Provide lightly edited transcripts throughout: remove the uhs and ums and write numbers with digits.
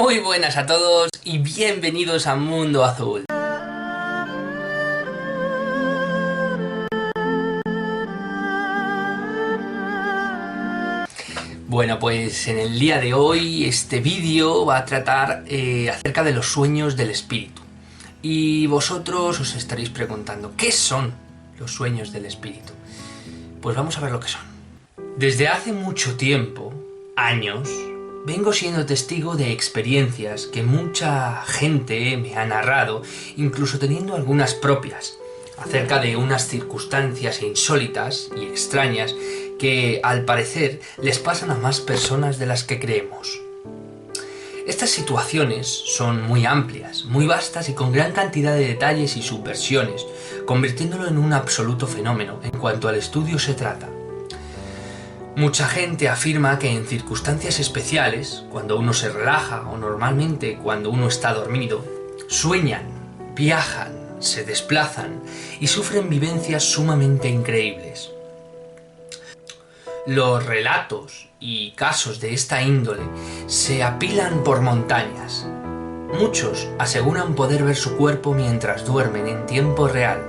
Muy buenas a todos y bienvenidos a Mundo Azul. Bueno, pues en el día de hoy este vídeo va a tratar acerca de los sueños del espíritu. Y vosotros os estaréis preguntando, ¿qué son los sueños del espíritu? Pues vamos a ver lo que son. Desde hace mucho tiempo, años, vengo siendo testigo de experiencias que mucha gente me ha narrado, incluso teniendo algunas propias, acerca de unas circunstancias insólitas y extrañas que, al parecer, les pasan a más personas de las que creemos. Estas situaciones son muy amplias, muy vastas y con gran cantidad de detalles y subversiones, convirtiéndolo en un absoluto fenómeno en cuanto al estudio se trata. Mucha gente afirma que en circunstancias especiales, cuando uno se relaja o normalmente cuando uno está dormido, sueñan, viajan, se desplazan y sufren vivencias sumamente increíbles. Los relatos y casos de esta índole se apilan por montañas. Muchos aseguran poder ver su cuerpo mientras duermen en tiempo real.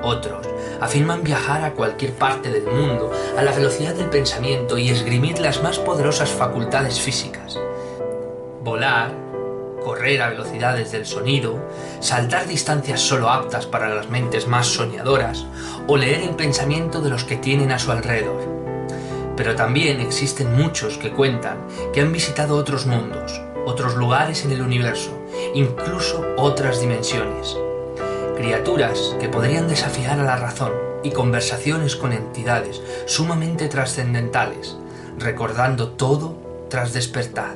Otros afirman viajar a cualquier parte del mundo a la velocidad del pensamiento y esgrimir las más poderosas facultades físicas. Volar, correr a velocidades del sonido, saltar distancias solo aptas para las mentes más soñadoras o leer el pensamiento de los que tienen a su alrededor. Pero también existen muchos que cuentan que han visitado otros mundos, otros lugares en el universo, incluso otras dimensiones. Criaturas que podrían desafiar a la razón y conversaciones con entidades sumamente trascendentales, recordando todo tras despertar.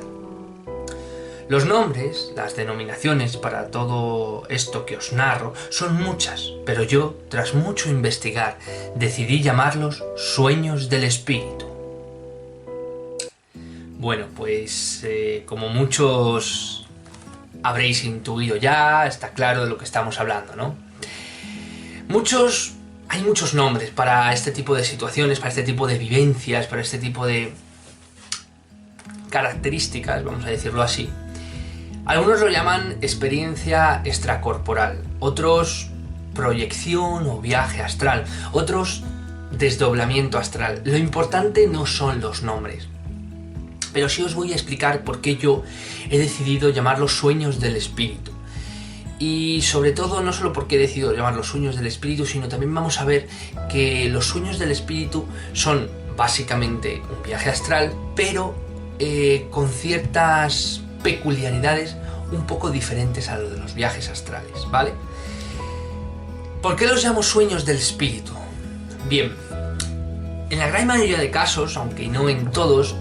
Los nombres, las denominaciones para todo esto que os narro son muchas, pero yo, tras mucho investigar, decidí llamarlos sueños del espíritu. Bueno, pues como muchos habréis intuido ya, está claro de lo que estamos hablando, ¿no? Hay muchos nombres para este tipo de situaciones, para este tipo de vivencias, para este tipo de características, vamos a decirlo así. Algunos lo llaman experiencia extracorporal, otros proyección o viaje astral, otros desdoblamiento astral. Lo importante no son los nombres, pero sí os voy a explicar por qué yo he decidido llamarlos sueños del espíritu. Y sobre todo, no solo porque he decidido llamarlos sueños del espíritu, sino también vamos a ver que los sueños del espíritu son básicamente un viaje astral, pero con ciertas peculiaridades un poco diferentes a lo de los viajes astrales, ¿vale? ¿Por qué los llamo sueños del espíritu? Bien, en la gran mayoría de casos, aunque no en todos,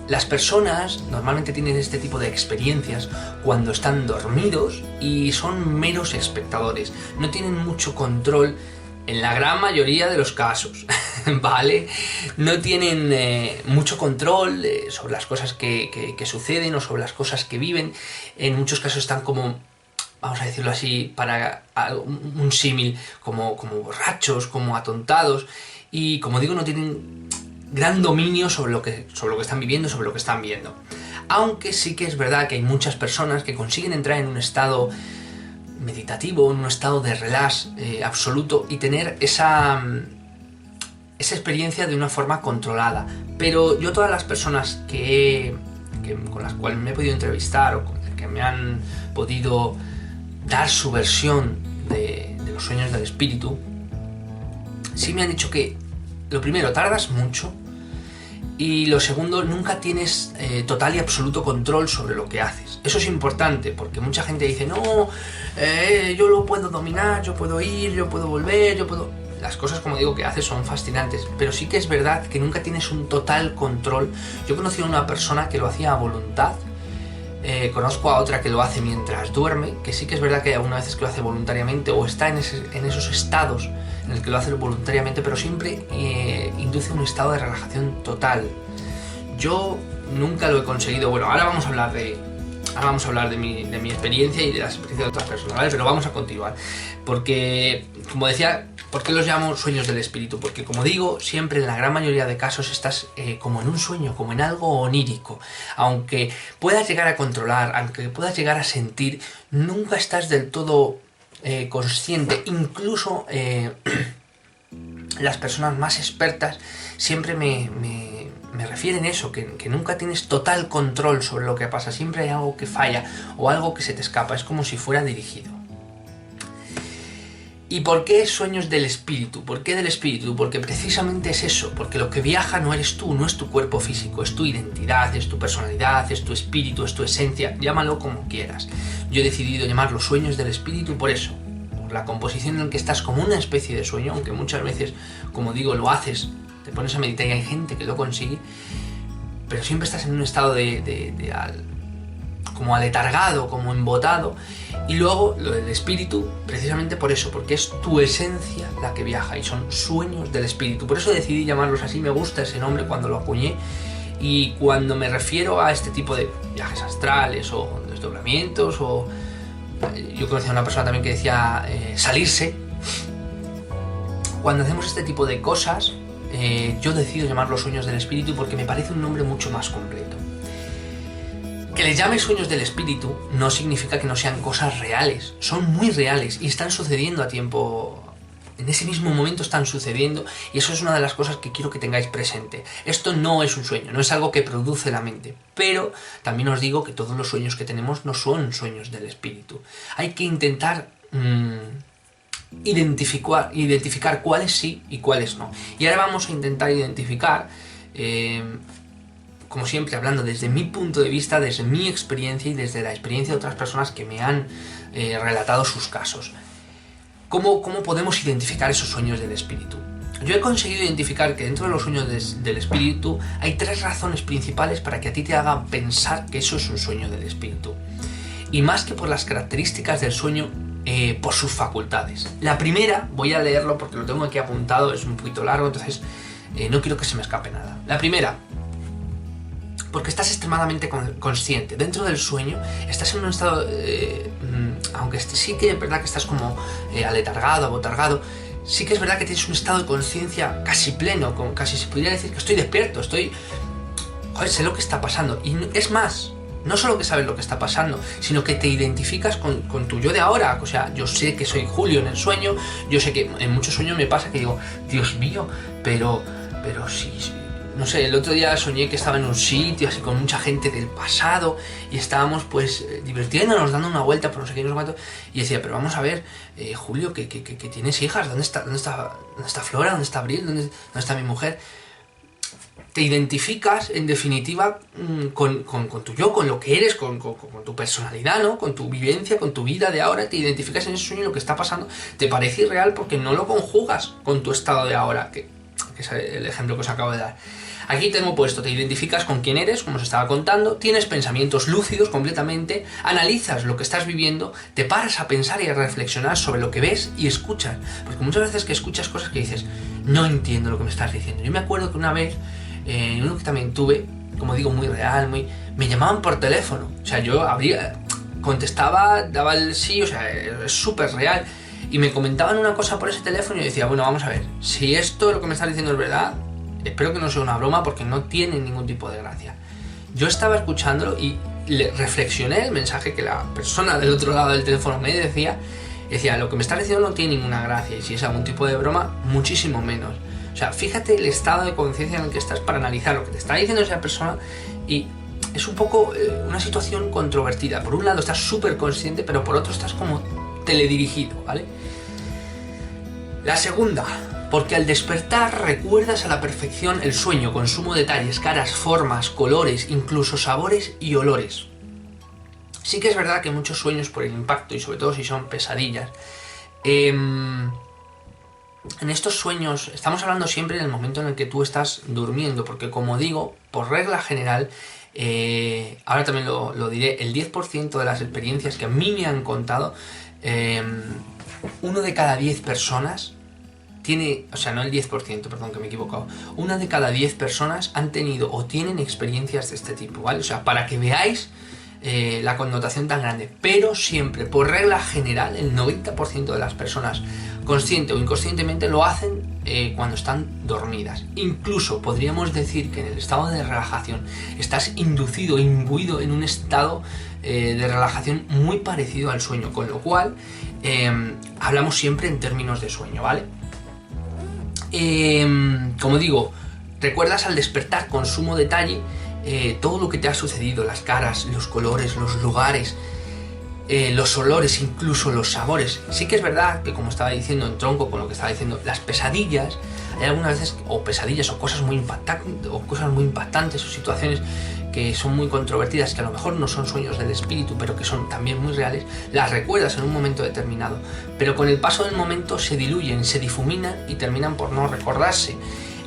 las personas normalmente tienen este tipo de experiencias cuando están dormidos y son meros espectadores. No tienen mucho control en la gran mayoría de los casos, ¿vale? No tienen mucho control sobre las cosas que suceden o sobre las cosas que viven. En muchos casos están como, vamos a decirlo así, para un símil, como borrachos, como atontados. Y como digo, no tienen gran dominio sobre lo que están viviendo, sobre lo que están viendo. Aunque sí que es verdad que hay muchas personas que consiguen entrar en un estado meditativo, en un estado de relax absoluto y tener esa experiencia de una forma controlada. Pero yo, todas las personas con las cuales me he podido entrevistar o con las que me han podido dar su versión de los sueños del espíritu, sí me han dicho que, lo primero, tardas mucho, y lo segundo, nunca tienes total y absoluto control sobre lo que haces. Eso es importante, porque mucha gente dice, no, yo lo puedo dominar, yo puedo ir, yo puedo volver, Las cosas, como digo, que haces son fascinantes, pero sí que es verdad que nunca tienes un total control. Yo he conocido a una persona que lo hacía a voluntad, conozco a otra que lo hace mientras duerme, que sí que es verdad que hay algunas veces que lo hace voluntariamente o está en esos estados en el que lo hace voluntariamente, pero siempre induce un estado de relajación total. Yo nunca lo he conseguido. Bueno, ahora vamos a hablar de Ahora vamos a hablar de mi experiencia y de las experiencias de otras personas, ¿vale? Pero vamos a continuar. Porque, como decía, ¿por qué los llamo sueños del espíritu? Porque, como digo, siempre en la gran mayoría de casos estás como en un sueño, como en algo onírico. Aunque puedas llegar a controlar, aunque puedas llegar a sentir, nunca estás del todo consciente. Incluso las personas más expertas siempre me refieren eso, que nunca tienes total control sobre lo que pasa, siempre hay algo que falla o algo que se te escapa, es como si fuera dirigido. ¿Y por qué sueños del espíritu? ¿Por qué del espíritu? Porque precisamente es eso, porque lo que viaja no eres tú, no es tu cuerpo físico, es tu identidad, es tu personalidad, es tu espíritu, es tu esencia, llámalo como quieras. Yo he decidido llamarlo sueños del espíritu por eso, por la composición en la que estás como una especie de sueño, aunque muchas veces, como digo, lo haces, te pones a meditar y hay gente que lo consigue, pero siempre estás en un estado como aletargado, como embotado. Y luego lo del espíritu, precisamente por eso, porque es tu esencia la que viaja y son sueños del espíritu. Por eso decidí llamarlos así, me gusta ese nombre cuando lo acuñé. Y cuando me refiero a este tipo de viajes astrales o desdoblamientos, o yo conocí a una persona también que decía salirse, cuando hacemos este tipo de cosas, yo decido llamarlos sueños del espíritu porque me parece un nombre mucho más completo. Que les llame sueños del espíritu no significa que no sean cosas reales, son muy reales y están sucediendo a tiempo, en ese mismo momento están sucediendo, y eso es una de las cosas que quiero que tengáis presente. Esto no es un sueño, no es algo que produce la mente, pero también os digo que todos los sueños que tenemos no son sueños del espíritu. Hay que intentar identificar cuáles sí y cuáles no. Y ahora vamos a intentar identificar, como siempre hablando desde mi punto de vista, desde mi experiencia y desde la experiencia de otras personas que me han relatado sus casos. ¿Cómo podemos identificar esos sueños del espíritu? Yo he conseguido identificar que dentro de los sueños del espíritu hay 3 razones principales para que a ti te haga pensar que eso es un sueño del espíritu. Y más que por las características del sueño, por sus facultades. La primera, voy a leerlo porque lo tengo aquí apuntado, es un poquito largo, entonces no quiero que se me escape nada. La primera, porque estás extremadamente consciente. Dentro del sueño estás en un estado, aunque sí que es verdad que estás como aletargado, abotargado, sí que es verdad que tienes un estado de conciencia casi pleno, casi se podría decir que estoy despierto, sé lo que está pasando. Y es más, no solo que sabes lo que está pasando, sino que te identificas con tu yo de ahora. O sea, yo sé que soy Julio en el sueño, yo sé que en muchos sueños me pasa que digo, Dios mío, pero sí, no sé, el otro día soñé que estaba en un sitio así con mucha gente del pasado y estábamos pues divirtiéndonos, dando una vuelta por no sé qué, no sé cuánto, y decía, pero vamos a ver, Julio, que tienes hijas, ¿dónde está Flora? ¿Dónde está Abril? ¿Dónde está mi mujer? Te identificas, en definitiva, con tu yo, con lo que eres, con tu personalidad, ¿no? Con tu vivencia, con tu vida de ahora, te identificas en ese sueño y lo que está pasando te parece irreal porque no lo conjugas con tu estado de ahora, que es el ejemplo que os acabo de dar. Aquí tengo puesto, te identificas con quién eres, como os estaba contando, tienes pensamientos lúcidos completamente, analizas lo que estás viviendo, te paras a pensar y a reflexionar sobre lo que ves y escuchas, porque muchas veces que escuchas cosas que dices, no entiendo lo que me estás diciendo. Yo me acuerdo que una vez, uno que también tuve, como digo, muy real, me llamaban por teléfono, o sea, yo contestaba, daba el sí, o sea, es súper real, y me comentaban una cosa por ese teléfono y yo decía, bueno, vamos a ver, si esto lo que me estás diciendo es verdad, espero que no sea una broma porque no tiene ningún tipo de gracia. Yo estaba escuchándolo y reflexioné el mensaje que la persona del otro lado del teléfono me decía, lo que me estás diciendo no tiene ninguna gracia, y si es algún tipo de broma, muchísimo menos. O sea, fíjate el estado de conciencia en el que estás para analizar lo que te está diciendo esa persona, y es un poco una situación controvertida. Por un lado estás súper consciente, pero por otro estás como teledirigido, ¿vale? La segunda, porque al despertar recuerdas a la perfección el sueño, con sumo detalles, caras, formas, colores, incluso sabores y olores. Sí que es verdad que muchos sueños, por el impacto y sobre todo si son pesadillas, en estos sueños estamos hablando siempre en el momento en el que tú estás durmiendo, porque como digo, por regla general, ahora también lo diré, el 10% de las experiencias que a mí me han contado, 1 de cada 10 personas tiene, o sea, no el 10%, perdón, que me he equivocado, 1 de cada 10 personas han tenido o tienen experiencias de este tipo, ¿vale? O sea, para que veáis la connotación tan grande, pero siempre, por regla general, el 90% de las personas, consciente o inconscientemente, lo hacen cuando están dormidas. Incluso podríamos decir que en el estado de relajación estás inducido, imbuido en un estado de relajación muy parecido al sueño, con lo cual hablamos siempre en términos de sueño, ¿vale? Como digo, recuerdas al despertar con sumo detalle todo lo que te ha sucedido, las caras, los colores, los lugares, los olores, incluso los sabores. Sí que es verdad que, como estaba diciendo, en tronco con lo que estaba diciendo, las pesadillas, hay algunas veces, o pesadillas, o cosas muy impactantes, o situaciones que son muy controvertidas, que a lo mejor no son sueños del espíritu, pero que son también muy reales, las recuerdas en un momento determinado, pero con el paso del momento se diluyen, se difuminan y terminan por no recordarse.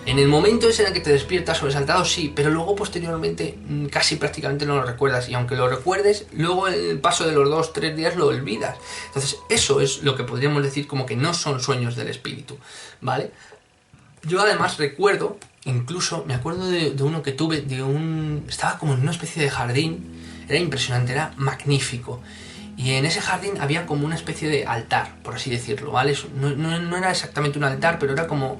En el momento ese en el que te despiertas sobresaltado, sí, pero luego posteriormente casi prácticamente no lo recuerdas, y aunque lo recuerdes, luego en el paso de los 2-3 días lo olvidas. Entonces eso es lo que podríamos decir como que no son sueños del espíritu, ¿vale? Yo además recuerdo, incluso me acuerdo de uno que tuve, estaba como en una especie de jardín, era impresionante, era magnífico. Y en ese jardín había como una especie de altar, por así decirlo, ¿vale? No era exactamente un altar, pero era como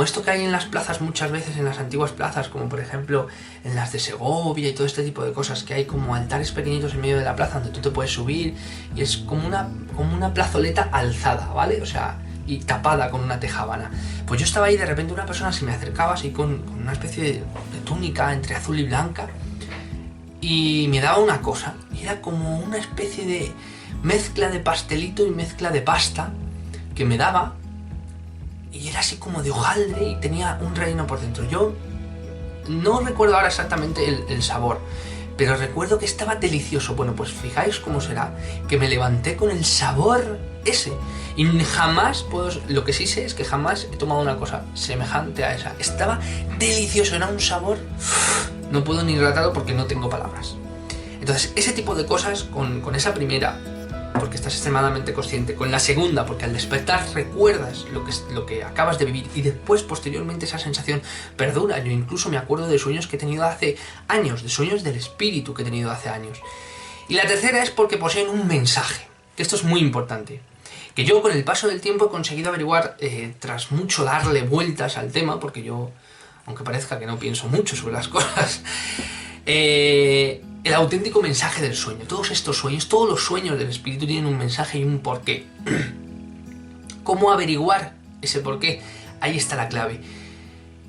esto que hay en las plazas muchas veces, en las antiguas plazas, como por ejemplo en las de Segovia y todo este tipo de cosas, que hay como altares pequeñitos en medio de la plaza donde tú te puedes subir, y es como una plazoleta alzada, ¿vale? O sea, y tapada con una tejábana. Pues yo estaba ahí, de repente una persona se me acercaba así con una especie de túnica entre azul y blanca, y me daba una cosa, y era como una especie de mezcla de pastelito y mezcla de pasta que me daba, y era así como de hojaldre y tenía un relleno por dentro. Yo no recuerdo ahora exactamente el sabor, pero recuerdo que estaba delicioso. Bueno, pues fijáis cómo será que me levanté con el sabor ese, y jamás lo que sí sé es que jamás he tomado una cosa semejante a esa. Estaba delicioso, era un sabor, no puedo ni relatarlo porque no tengo palabras. Entonces ese tipo de cosas con esa primera, porque estás extremadamente consciente, con la segunda, porque al despertar recuerdas lo que acabas de vivir, y después posteriormente esa sensación perdura. Yo incluso me acuerdo de sueños que he tenido hace años, de sueños del espíritu que he tenido hace años. Y la tercera es porque poseen un mensaje, que esto es muy importante, que yo con el paso del tiempo he conseguido averiguar, tras mucho darle vueltas al tema, porque yo, aunque parezca que no pienso mucho sobre las cosas, el auténtico mensaje del sueño. Todos estos sueños, todos los sueños del espíritu tienen un mensaje y un porqué. ¿Cómo averiguar ese porqué? Ahí está la clave.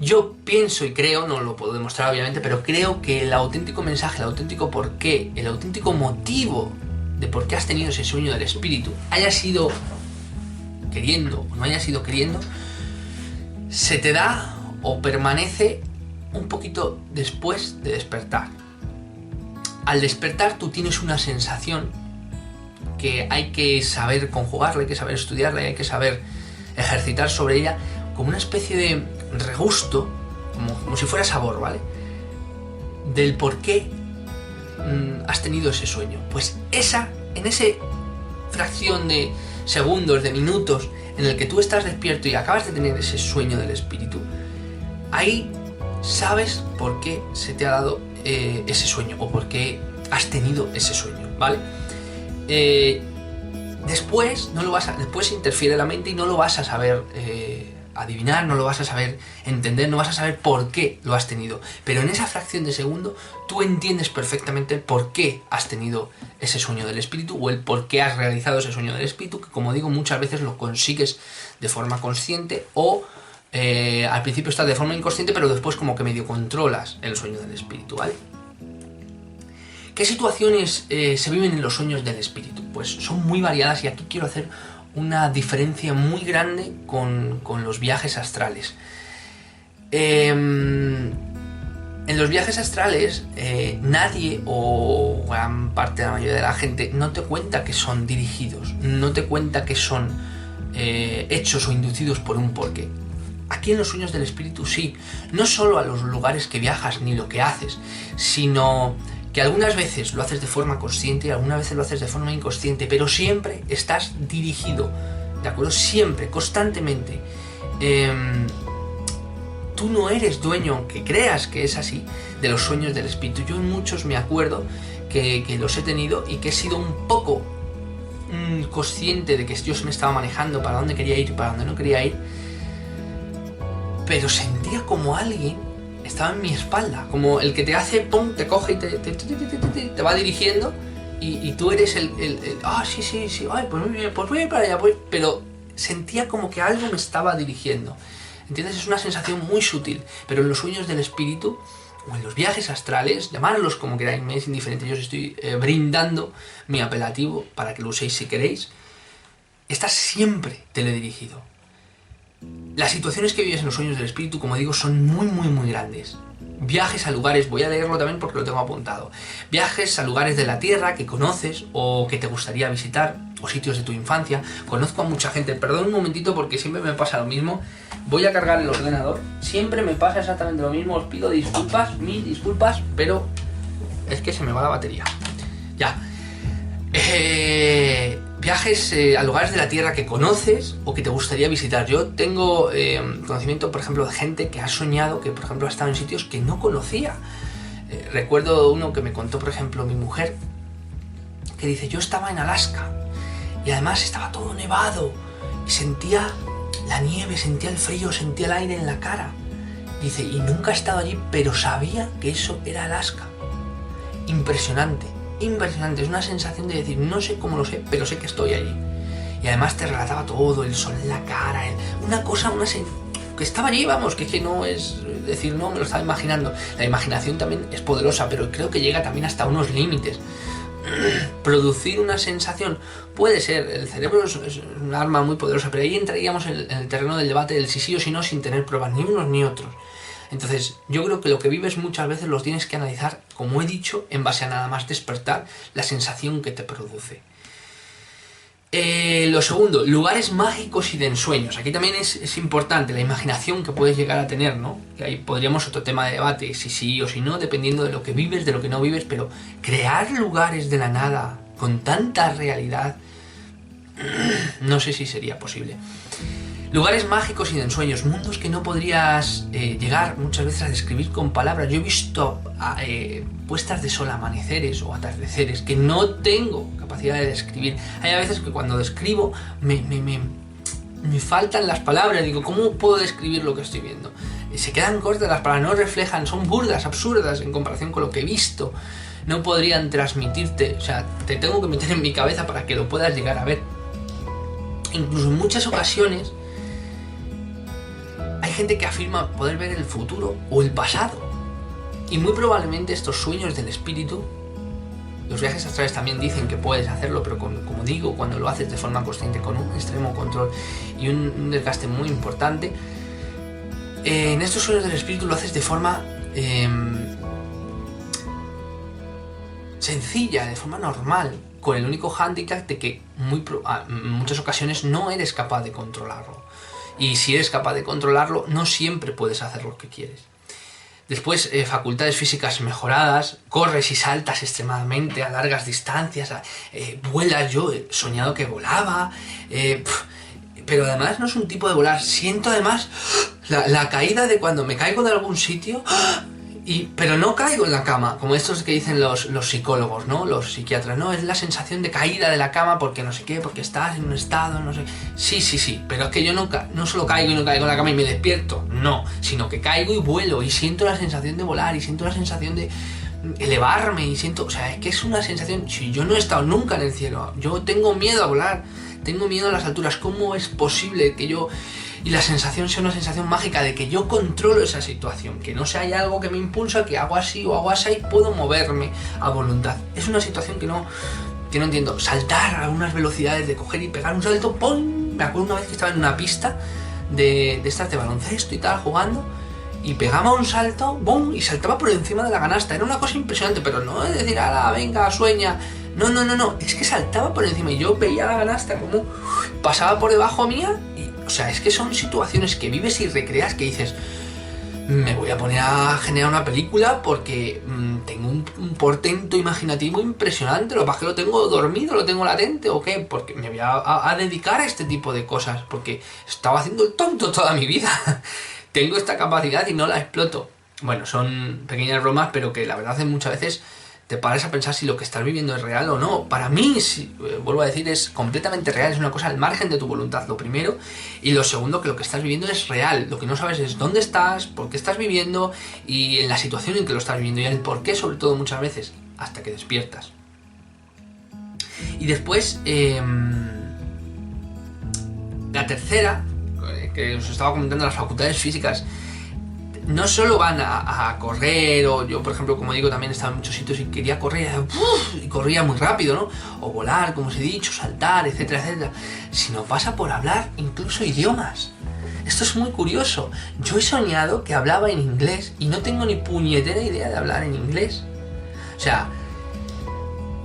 Yo pienso y creo, no lo puedo demostrar obviamente, pero creo que el auténtico mensaje, el auténtico porqué, el auténtico motivo de por qué has tenido ese sueño del espíritu, haya sido queriendo o no haya sido queriendo, se te da o permanece un poquito después de despertar. Al despertar tú tienes una sensación que hay que saber conjugarla, hay que saber estudiarla y hay que saber ejercitar sobre ella, como una especie de regusto, como si fuera sabor, ¿vale? Del por qué has tenido ese sueño. Pues en ese fracción de segundos, de minutos, en el que tú estás despierto y acabas de tener ese sueño del espíritu, ahí sabes por qué se te ha dado ese sueño, o por qué has tenido ese sueño, ¿vale? Después después interfiere la mente y no lo vas a saber adivinar, no lo vas a saber entender, no vas a saber por qué lo has tenido, pero en esa fracción de segundo tú entiendes perfectamente por qué has tenido ese sueño del espíritu, o el por qué has realizado ese sueño del espíritu, que como digo, muchas veces lo consigues de forma consciente, o al principio estás de forma inconsciente, pero después como que medio controlas el sueño del espíritu, ¿vale? ¿Qué situaciones se viven en los sueños del espíritu? Pues son muy variadas, y aquí quiero hacer una diferencia muy grande con los viajes astrales. En los viajes astrales nadie, o gran parte de la mayoría de la gente, no te cuenta que son dirigidos, no te cuenta que son hechos o inducidos por un porqué. Aquí en los sueños del espíritu sí, no solo a los lugares que viajas ni lo que haces, sino que algunas veces lo haces de forma consciente y algunas veces lo haces de forma inconsciente, pero siempre estás dirigido, ¿de acuerdo? Siempre, constantemente. Tú no eres dueño, aunque creas que es así, de los sueños del espíritu. Yo en muchos me acuerdo que los he tenido y que he sido un poco consciente de que yo me estaba manejando para dónde quería ir y para dónde no quería ir, pero sentía como alguien estaba en mi espalda, como el que te hace, pum, te coge y te va dirigiendo y tú eres el sí, ay, pues muy bien, pues voy para allá, pues, pero sentía como que algo me estaba dirigiendo. ¿Entiendes? Es una sensación muy sutil, pero en los sueños del espíritu o en los viajes astrales, llamadlos como queráis, me es indiferente, yo os estoy brindando mi apelativo para que lo uséis si queréis, está siempre teledirigido. Las situaciones que vives en los sueños del espíritu, como digo, son muy, muy, muy grandes. Viajes a lugares, voy a leerlo también porque lo tengo apuntado. Viajes a lugares de la tierra que conoces o que te gustaría visitar, o sitios de tu infancia. Conozco a mucha gente, perdón un momentito porque siempre me pasa lo mismo. Voy a cargar el ordenador, siempre me pasa exactamente lo mismo, os pido disculpas, mil disculpas, pero es que se me va la batería. Ya. Viajes a lugares de la tierra que conoces o que te gustaría visitar. Yo tengo conocimiento, por ejemplo, de gente que ha soñado que, por ejemplo, ha estado en sitios que no conocía. Recuerdo uno que me contó, por ejemplo, mi mujer, que dice, yo estaba en Alaska y además estaba todo nevado y sentía la nieve, sentía el frío, sentía el aire en la cara. Dice, y nunca he estado allí, pero sabía que eso era Alaska. Impresionante. Impresionante, es una sensación de decir, no sé cómo lo sé, pero sé que estoy allí. Y además te relataba todo, el sol en la cara, una cosa, que estaba allí, vamos, que no es decir, no, me lo estaba imaginando. La imaginación también es poderosa, pero creo que llega también hasta unos límites. Producir una sensación puede ser, el cerebro es un arma muy poderosa, pero ahí entraríamos en el terreno del debate del sí o sí no, sin tener pruebas, ni unos ni otros. Entonces, yo creo que lo que vives muchas veces lo tienes que analizar, como he dicho, en base a nada más despertar la sensación que te produce. Lo segundo, lugares mágicos y de ensueños. Aquí también es importante la imaginación que puedes llegar a tener, ¿no? Que ahí podríamos otro tema de debate, si sí o si no, dependiendo de lo que vives, de lo que no vives, pero crear lugares de la nada con tanta realidad, no sé si sería posible. Lugares mágicos y de ensueños, mundos que no podrías llegar muchas veces a describir con palabras. Yo he visto puestas de sol, amaneceres o atardeceres que no tengo capacidad de describir. Hay a veces que cuando describo me faltan las palabras, digo, ¿cómo puedo describir lo que estoy viendo? Se quedan cortas las palabras, no reflejan, son burdas, absurdas en comparación con lo que he visto. No podrían transmitirte, o sea, te tengo que meter en mi cabeza para que lo puedas llegar a ver. Incluso en muchas ocasiones hay gente que afirma poder ver el futuro o el pasado. Y muy probablemente estos sueños del espíritu, los viajes astrales también dicen que puedes hacerlo, pero como digo, cuando lo haces de forma consciente, con un extremo control y un desgaste muy importante, en estos sueños del espíritu lo haces de forma sencilla, de forma normal, con el único hándicap de que en muchas ocasiones no eres capaz de controlarlo. Y si eres capaz de controlarlo, no siempre puedes hacer lo que quieres. Después, facultades físicas mejoradas, corres y saltas extremadamente a largas distancias, vuelas, yo he soñado que volaba, pero además no es un tipo de volar, siento además la caída de cuando me caigo de algún sitio, pero no caigo en la cama, como estos que dicen los psicólogos, ¿no? Los psiquiatras, ¿no? Es la sensación de caída de la cama porque no sé qué, porque estás en un estado, no sé. Sí, pero es que yo no solo caigo y no caigo en la cama y me despierto, no, sino que caigo y vuelo y siento la sensación de volar y siento la sensación de elevarme y siento, o sea, es que es una sensación, si yo no he estado nunca en el cielo, yo tengo miedo a volar, tengo miedo a las alturas, ¿cómo es posible que yo... Y la sensación sea una sensación mágica de que yo controlo esa situación, que no sea hay algo que me impulsa, que hago así o hago así y puedo moverme a voluntad. Es una situación que no entiendo. Saltar a unas velocidades de coger y pegar un salto, ¡pum! Me acuerdo una vez que estaba en una pista de estas de baloncesto y tal, jugando, y pegaba un salto, ¡bum! Y saltaba por encima de la canasta. Era una cosa impresionante, pero no es decir, ala, venga, sueña. No, es que saltaba por encima y yo veía la canasta como pasaba por debajo mía. O sea, es que son situaciones que vives y recreas que dices, me voy a poner a generar una película porque tengo un portento imaginativo impresionante. Lo que pasa es que lo tengo dormido, lo tengo latente o qué, porque me voy a dedicar a este tipo de cosas, porque estaba haciendo el tonto toda mi vida. Tengo esta capacidad y no la exploto. Bueno, son pequeñas bromas, pero que la verdad muchas veces te paras a pensar si lo que estás viviendo es real o no. Para mí, vuelvo a decir, es completamente real, es una cosa al margen de tu voluntad, lo primero. Y lo segundo, que lo que estás viviendo es real. Lo que no sabes es dónde estás, por qué estás viviendo y en la situación en que lo estás viviendo y el por qué, sobre todo muchas veces, hasta que despiertas. Y después, la tercera, que os estaba comentando, las facultades físicas, no solo van a correr, o yo, por ejemplo, como digo, también estaba en muchos sitios y quería correr, y corría muy rápido, ¿no? O volar, como os he dicho, saltar, etcétera, etcétera. Sino pasa por hablar incluso idiomas. Esto es muy curioso. Yo he soñado que hablaba en inglés y no tengo ni puñetera idea de hablar en inglés. O sea,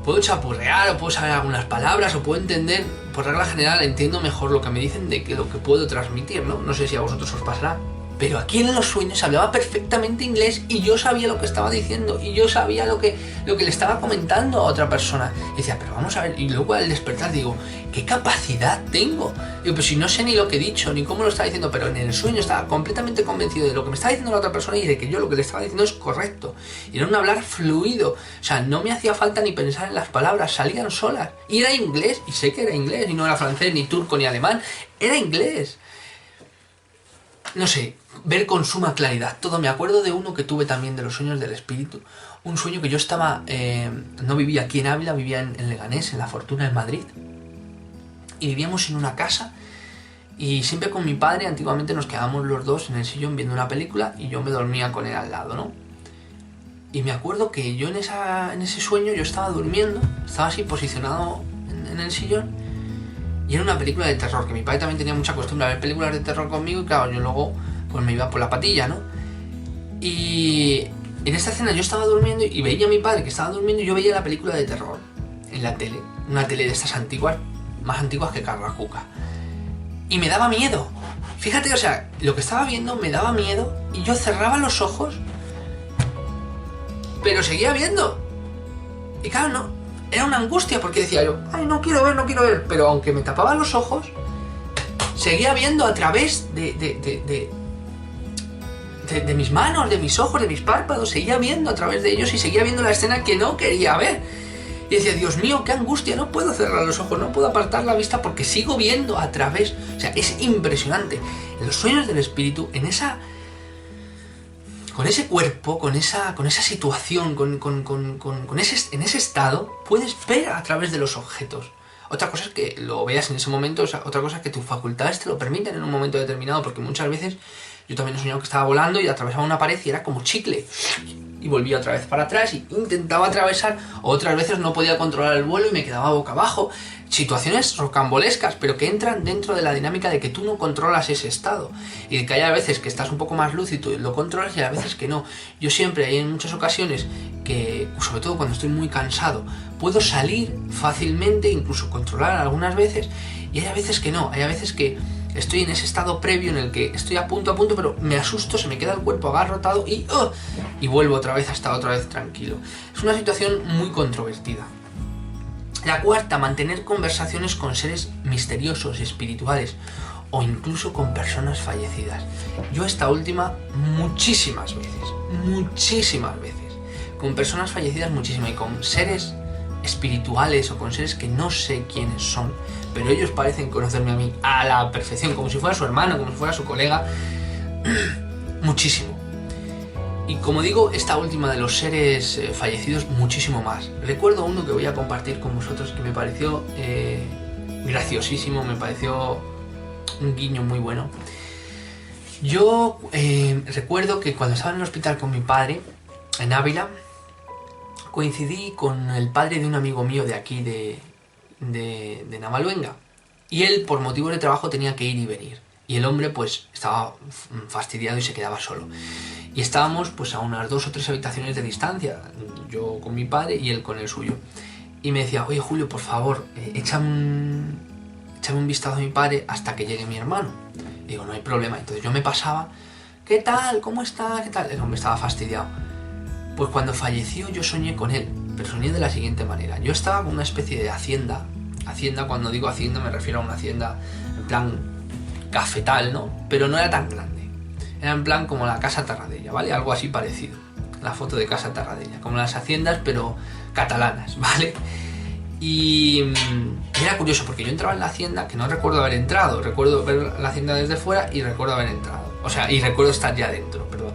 puedo chapurrear, o puedo saber algunas palabras, o puedo entender, por regla general, entiendo mejor lo que me dicen de que lo que puedo transmitir, ¿no? No sé si a vosotros os pasará. Pero aquí en los sueños hablaba perfectamente inglés y yo sabía lo que estaba diciendo y yo sabía lo que le estaba comentando a otra persona. Y decía, pero vamos a ver, y luego al despertar digo, ¿qué capacidad tengo? Digo, pues si no sé ni lo que he dicho, ni cómo lo estaba diciendo, pero en el sueño estaba completamente convencido de lo que me estaba diciendo la otra persona y de que yo lo que le estaba diciendo es correcto. Y era un hablar fluido, o sea, no me hacía falta ni pensar en las palabras, salían solas. Y era inglés, y sé que era inglés, y no era francés, ni turco, ni alemán, era inglés. No sé, ver con suma claridad todo. Me acuerdo de uno que tuve también de los sueños del espíritu. Un sueño que yo estaba, no vivía aquí en Ávila, vivía en Leganés, en La Fortuna, en Madrid. Y vivíamos en una casa y siempre con mi padre antiguamente nos quedábamos los dos en el sillón viendo una película y yo me dormía con él al lado, ¿no? Y me acuerdo que yo en ese sueño yo estaba durmiendo, estaba así posicionado en el sillón. Y era una película de terror, que mi padre también tenía mucha costumbre de ver películas de terror conmigo y claro, yo luego pues me iba por la patilla, ¿no? Y en esta escena yo estaba durmiendo y veía a mi padre que estaba durmiendo y yo veía la película de terror en la tele, una tele de estas antiguas, más antiguas que Carracuca. Y me daba miedo. Fíjate, o sea, lo que estaba viendo me daba miedo y yo cerraba los ojos, pero seguía viendo. Y claro, no. Era una angustia porque decía yo, ay, no quiero ver, pero aunque me tapaba los ojos, seguía viendo a través de mis manos, de mis ojos, de mis párpados, seguía viendo a través de ellos y seguía viendo la escena que no quería ver. Y decía, Dios mío, qué angustia, no puedo cerrar los ojos, no puedo apartar la vista porque sigo viendo a través. O sea, es impresionante. En los sueños del espíritu, con ese cuerpo, con esa situación, en ese estado, puedes ver a través de los objetos. Otra cosa es que lo veas en ese momento, o sea, otra cosa es que tus facultades te lo permiten en un momento determinado, porque muchas veces yo también he soñado que estaba volando y atravesaba una pared y era como chicle. Y volvía otra vez para atrás y intentaba atravesar, otras veces no podía controlar el vuelo y me quedaba boca abajo. Situaciones rocambolescas, pero que entran dentro de la dinámica de que tú no controlas ese estado. Y de que hay a veces que estás un poco más lúcido y lo controlas y a veces que no. Yo siempre, hay en muchas ocasiones que, sobre todo cuando estoy muy cansado, puedo salir fácilmente, incluso controlar algunas veces, y hay a veces que no, hay a veces que estoy en ese estado previo en el que estoy a punto, pero me asusto, se me queda el cuerpo agarrotado y vuelvo otra vez a estar otra vez tranquilo. Es una situación muy controvertida. La cuarta, mantener conversaciones con seres misteriosos, espirituales o incluso con personas fallecidas. Yo esta última muchísimas veces, con personas fallecidas muchísimas y con seres espirituales o con seres que no sé quiénes son, pero ellos parecen conocerme a mí a la perfección, como si fuera su hermano, como si fuera su colega, muchísimo. Y como digo, esta última de los seres fallecidos, muchísimo más. Recuerdo uno que voy a compartir con vosotros que me pareció graciosísimo, me pareció un guiño muy bueno. Yo recuerdo que cuando estaba en el hospital con mi padre, en Ávila, coincidí con el padre de un amigo mío de aquí, de Navaluenga. Y él, por motivos de trabajo, tenía que ir y venir. Y el hombre, pues, estaba fastidiado y se quedaba solo. Y estábamos, pues, a unas 2 o 3 habitaciones de distancia. Yo con mi padre y él con el suyo. Y me decía, oye, Julio, por favor, échame un vistazo a mi padre hasta que llegue mi hermano. Y digo, no hay problema. Entonces yo me pasaba, ¿qué tal? ¿Cómo está? ¿Qué tal? El hombre estaba fastidiado. Pues cuando falleció yo soñé con él, pero soñé de la siguiente manera. Yo estaba con una especie de hacienda. Hacienda, cuando digo hacienda me refiero a una hacienda en plan cafetal, ¿no? Pero no era tan grande. Era en plan como la casa Terradella, ¿vale? Algo así parecido. la foto de Casa Tarradella, como las haciendas pero catalanas, ¿vale? Y era curioso porque yo entraba en la hacienda, que no recuerdo haber entrado, recuerdo ver la hacienda desde fuera y recuerdo haber entrado, o sea, y recuerdo estar ya dentro, perdón.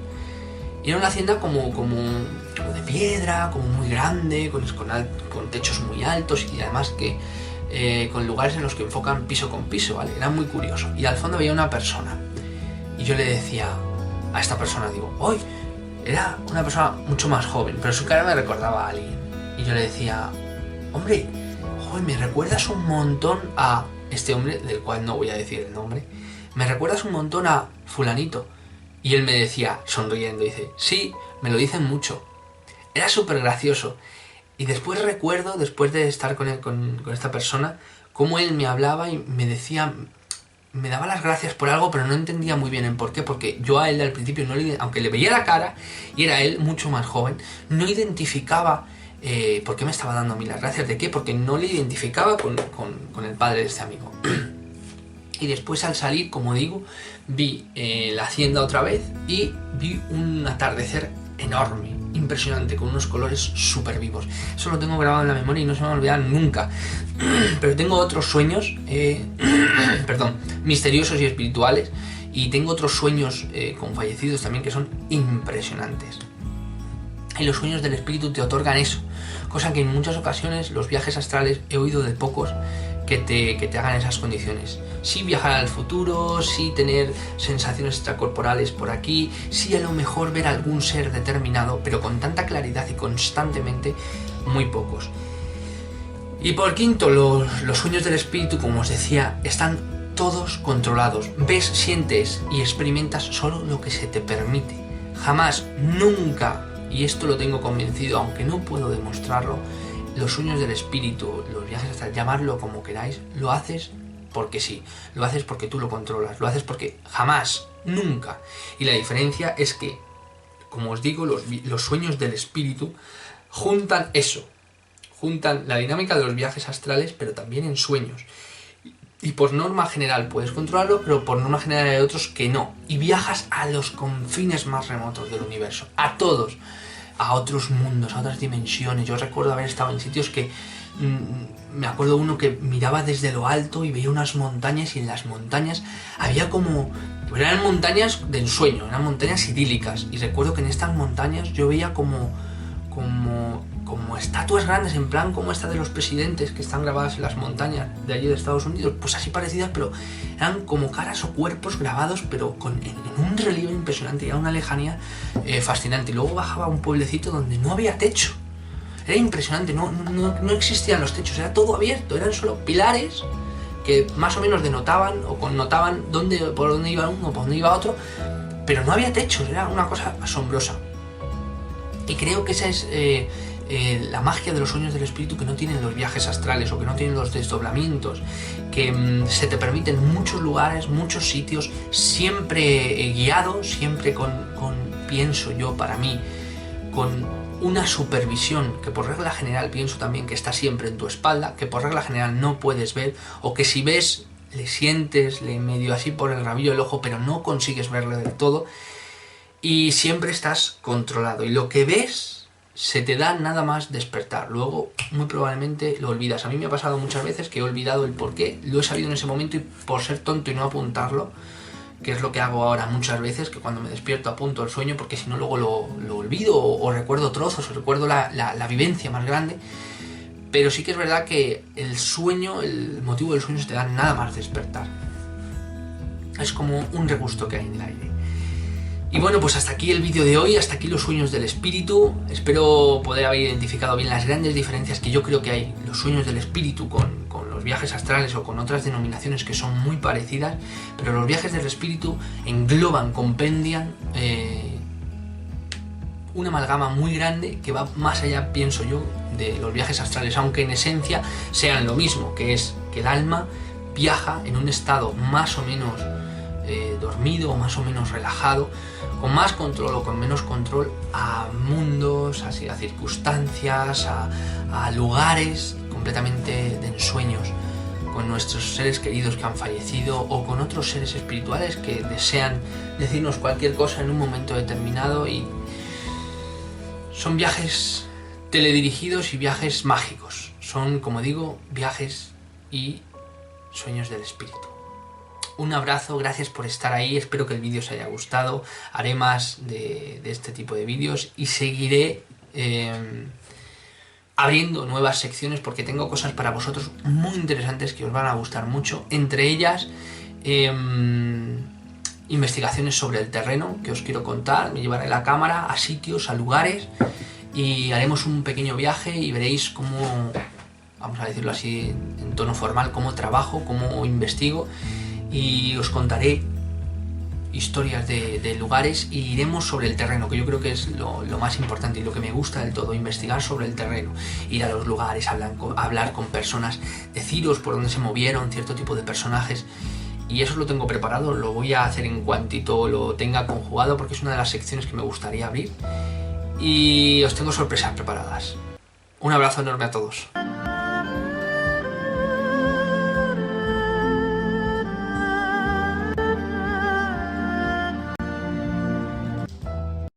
Y era una hacienda como de piedra, como muy grande, con techos muy altos y además que con lugares en los que enfocan piso con piso, ¿vale? Era muy curioso. Y al fondo había una persona y yo le decía a esta persona, digo, hoy era una persona mucho más joven, pero su cara me recordaba a alguien. Y yo le decía, hombre, joder, me recuerdas un montón a este hombre, del cual no voy a decir el nombre, me recuerdas un montón a fulanito. Y él me decía, sonriendo, dice, sí, me lo dicen mucho. Era súper gracioso. Y después recuerdo, después de estar con esta persona, cómo él me hablaba y me decía, me daba las gracias por algo, pero no entendía muy bien el por qué, porque yo a él al principio, aunque le veía la cara, y era él mucho más joven, no identificaba por qué me estaba dando a mí las gracias. ¿De qué? Porque no le identificaba con el padre de este amigo. Y después al salir, como digo, vi la hacienda otra vez y vi un atardecer enorme, impresionante, con unos colores súper vivos. Eso lo tengo grabado en la memoria y no se me va a olvidar nunca. Pero tengo otros sueños, misteriosos y espirituales, y tengo otros sueños con fallecidos también que son impresionantes. Y los sueños del espíritu te otorgan eso, cosa que en muchas ocasiones los viajes astrales he oído de pocos que te hagan esas condiciones. Sí viajar al futuro, sí tener sensaciones extracorporales por aquí, sí a lo mejor ver algún ser determinado, pero con tanta claridad y constantemente, muy pocos. Y por quinto, los sueños del espíritu, como os decía, están todos controlados. Ves, sientes y experimentas solo lo que se te permite. Jamás, nunca, y esto lo tengo convencido, aunque no puedo demostrarlo, los sueños del espíritu, los viajes hasta llamarlo como queráis, lo haces porque sí, lo haces porque tú lo controlas, lo haces porque jamás, nunca. Y la diferencia es que, como os digo, los sueños del espíritu juntan eso, juntan la dinámica de los viajes astrales, pero también en sueños. Y por norma general puedes controlarlo, pero por norma general hay otros que no. Y viajas a los confines más remotos del universo, a todos, a otros mundos, a otras dimensiones. Yo recuerdo haber estado en sitios que... me acuerdo uno que miraba desde lo alto y veía unas montañas, y en las montañas había como... Pues eran montañas de ensueño, eran montañas idílicas. Y recuerdo que en estas montañas yo veía como estatuas grandes, en plan como esta de los presidentes que están grabadas en las montañas de allí de Estados Unidos, pues así parecidas, pero eran como caras o cuerpos grabados, pero en un relieve impresionante y a una lejanía fascinante. Y luego bajaba a un pueblecito donde no había techo. Era impresionante, no existían los techos, era todo abierto, eran solo pilares que más o menos denotaban o connotaban por dónde iba uno, por dónde iba otro, pero no había techos, era una cosa asombrosa. Y creo que esa es la magia de los sueños del espíritu, que no tienen los viajes astrales o que no tienen los desdoblamientos, que se te permiten muchos lugares, muchos sitios, siempre guiado, siempre pienso yo, para mí, con una supervisión que por regla general pienso también que está siempre en tu espalda, que por regla general no puedes ver, o que si ves, le sientes, le medio así por el rabillo del ojo, pero no consigues verle del todo. Y siempre estás controlado, y lo que ves se te da nada más despertar. Luego muy probablemente lo olvidas. A mí me ha pasado muchas veces que he olvidado el porqué, lo he sabido en ese momento, y por ser tonto y no apuntarlo, que es lo que hago ahora muchas veces, que cuando me despierto apunto el sueño, porque si no luego lo olvido, o recuerdo trozos, o recuerdo la vivencia más grande. Pero sí que es verdad que el sueño, el motivo del sueño, se te da nada más despertar. Es como un regusto que hay en el aire. Y bueno, pues hasta aquí el vídeo de hoy, hasta aquí los sueños del espíritu. Espero poder haber identificado bien las grandes diferencias que yo creo que hay los sueños del espíritu con los viajes astrales o con otras denominaciones que son muy parecidas, pero los viajes del espíritu engloban, compendian una amalgama muy grande que va más allá, pienso yo, de los viajes astrales, aunque en esencia sean lo mismo, que es que el alma viaja en un estado más o menos dormido o más o menos relajado, con más control o con menos control, a mundos, a circunstancias, a lugares completamente de ensueños, con nuestros seres queridos que han fallecido, o con otros seres espirituales que desean decirnos cualquier cosa en un momento determinado, y Son viajes teledirigidos y viajes mágicos. Son, como digo, viajes y sueños del espíritu. Un abrazo, gracias por estar ahí, espero que el vídeo os haya gustado. Haré más de este tipo de vídeos y seguiré abriendo nuevas secciones porque tengo cosas para vosotros muy interesantes que os van a gustar mucho. Entre ellas, investigaciones sobre el terreno que os quiero contar. Me llevaré la cámara a sitios, a lugares y haremos un pequeño viaje y veréis cómo, vamos a decirlo así en tono formal, cómo trabajo, cómo investigo. Y os contaré historias de lugares y iremos sobre el terreno, que yo creo que es lo más importante y lo que me gusta del todo, investigar sobre el terreno, ir a los lugares, hablar con personas, deciros por dónde se movieron cierto tipo de personajes, y eso lo tengo preparado, lo voy a hacer en cuantito lo tenga conjugado porque es una de las secciones que me gustaría abrir y os tengo sorpresas preparadas. Un abrazo enorme a todos.